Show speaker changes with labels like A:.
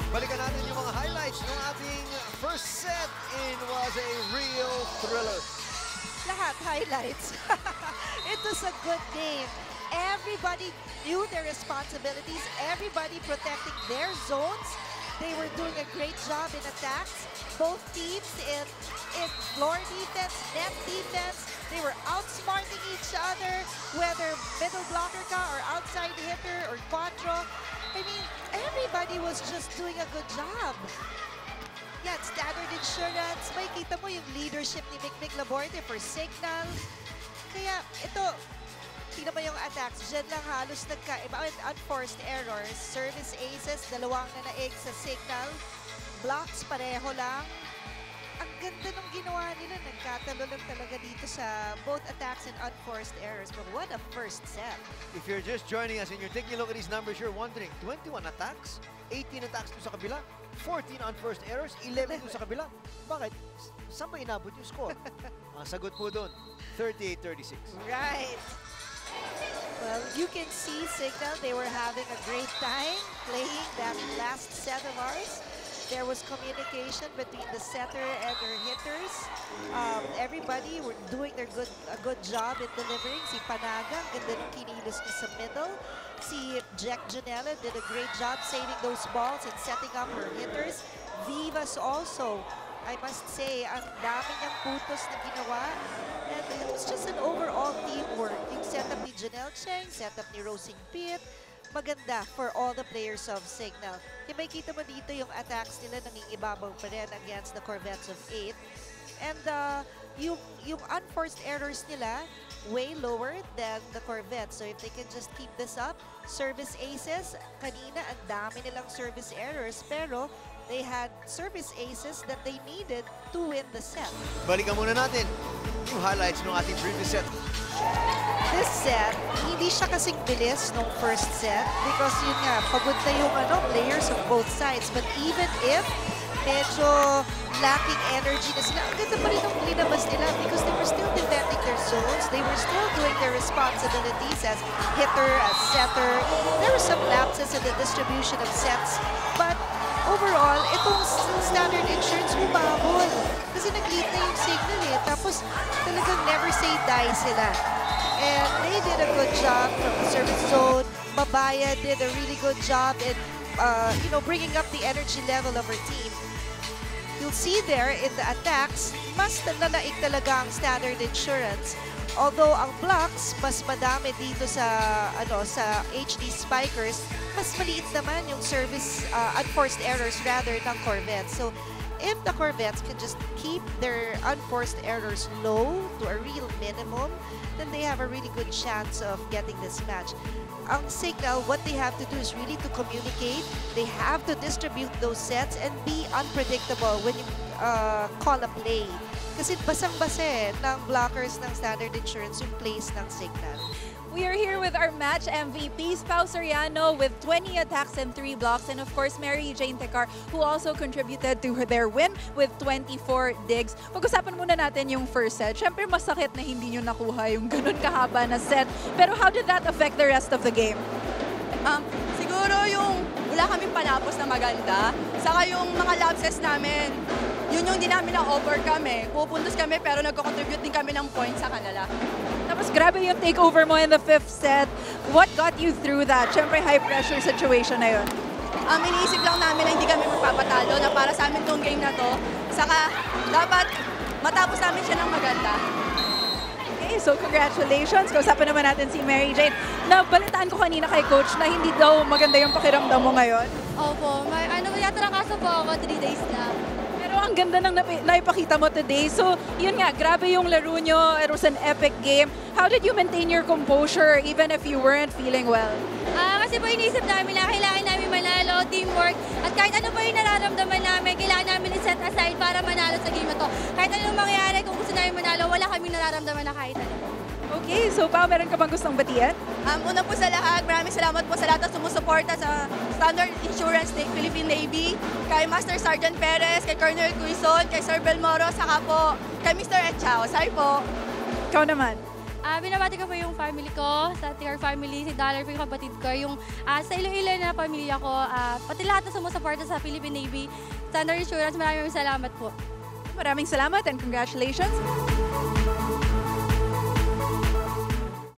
A: Balikan natin yung mga highlights ng ating first set. It was a real thriller.
B: Lahat highlights. It was a good game. Everybody knew their responsibilities. Everybody protecting their zones. They were doing a great job in attacks. Both teams in floor defense, net defense. They were outsmarting each other, whether middle blocker ka or outside hitter or quattro. I mean, everybody was just doing a good job. Yan, Standard Insurance. May kita mo yung leadership ni Mikmik Laborde for Signal. Kaya ito, tingnan mo yung attacks. Diyan lang halos nagkaiba. Unforced errors. Service aces, dalawang nanaig sa Signal. Blocks, pareho lang. Ang ganda nung ginawa nila. Nagkatalo lang talaga dito sa both attacks and unforced errors. But what a first set.
A: If you're just joining us and you're taking a look at these numbers, you're wondering, 21 attacks, 18 attacks doon sa kabila, 14 unforced errors, 11 doon sa kabila. Bakit? Saan ba inabot yung score? Ang sagot po doon, 38-36.
B: Right. Well, you can see Signal, they were having a great time playing that last set of ours. There was communication between the setter and their hitters. Everybody were doing a good job in delivering. Si Panaga, ang ganda ng kinilos niya sa middle. Si Jack Janela did a great job saving those balls and setting up her hitters. Vivas also, I must say, ang dami niyang putos na ginawa. And it was just an overall teamwork. Yung setup ni Janelle Cheng, setup ni Rosing Pitt, maganda for all the players of Signal. Kaya may kita mo dito yung attacks nila nangingibabaw pa rin against the Corvettes of 8. And yung unforced errors nila, way lower than the Corvettes. So if they can just keep this up, service aces, kanina ang dami nilang service errors, pero they had service aces that they needed to win the set.
A: Balikan muna natin yung highlights ng ating previous set.
B: This set, hindi siya kasing bilis nung first set because yun nga, pagod na yung players of both sides. But even if medyo lacking energy na sila, ang ganda pa rin ang linabas nila because they were still defending their zones. They were still doing their responsibilities as hitter, as setter. There were some lapses in the distribution of sets. But overall, itong Standard Insurance humabol. Kasi nag-lead na yung Signal eh. Tapos talagang never say die sila. And they did a good job from the service zone. Mabaya did a really good job in bringing up the energy level of her team. You'll see there in the attacks, mas nanaig talaga ang Standard Insurance. Although ang blocks, mas madami dito sa HD Spikers, mas maliit naman yung service unforced errors rather ng Corvettes. So if the Corvettes can just keep their unforced errors low to a real minimum, then they have a really good chance of getting this match. Ang Signal, what they have to do is really to communicate. They have to distribute those sets and be unpredictable when you call a play. Kasi basang-base ng blockers ng Standard Insurance yung plays ng Signal.
C: We are here with our match MVPs, Pao Soriano with 20 attacks and 3 blocks, and of course Mary Jane Tecar, who also contributed to their win with 24 digs. Pag-usapan muna natin yung first set. Siyempre masakit na hindi nyo nakuha yung ganun kahaba na set. Pero how did that affect the rest of the game?
D: Siguro yung wala kaming panapos na maganda. Saka yung mga lapses namin, yun yung di namin na-overcome eh. Pupuntos kami pero nagko-contribute din kami ng points sa kanila.
C: Tapos grabe yung takeover mo in the 5th set. What got you through that? Siyempre high pressure situation na yun.
D: Iniisip lang namin na hindi kami magpapatalo, na para sa amin tong game na to. Saka dapat matapos namin siya ng maganda.
C: Okay, so congratulations. Kausapan naman natin si Mary Jane. Nabalitaan ko kanina kay Coach na hindi daw maganda yung pakiramdam mo ngayon.
D: Opo, yatrangkaso po ako 3 days na.
C: Pero ang ganda ng naipakita mo today. So, yun nga, grabe yung laro nyo. It was an epic game. How did you maintain your composure even if you weren't feeling well?
D: Kasi po iniisip namin na kailangan namin manalo, teamwork, at kahit ano pa yung nararamdaman namin, kailangan namin i-set aside para manalo sa game na to. Kahit anong mangyari, kung gusto namin manalo, wala kaming nararamdaman na kahit ano.
C: Okay, so Pao, meron ka bang gustong batiyan?
D: Una po sa lahat, maraming salamat po sa lahat na sumusuporta sa Standard Insurance Philippine Navy, kay Master Sergeant Perez, kay Colonel Quizon, kay Sir Belmoro, saka po kay Mr. Echao. Sorry po.
C: Ikaw naman.
D: Binabati ko po yung family ko, sa TR family, si Dollar po yung kapatid ko, yung sa Iloilo na pamilya ko, pati lahat na sumusuporta sa Philippine Navy Standard Insurance. Maraming salamat po.
C: Maraming salamat and congratulations.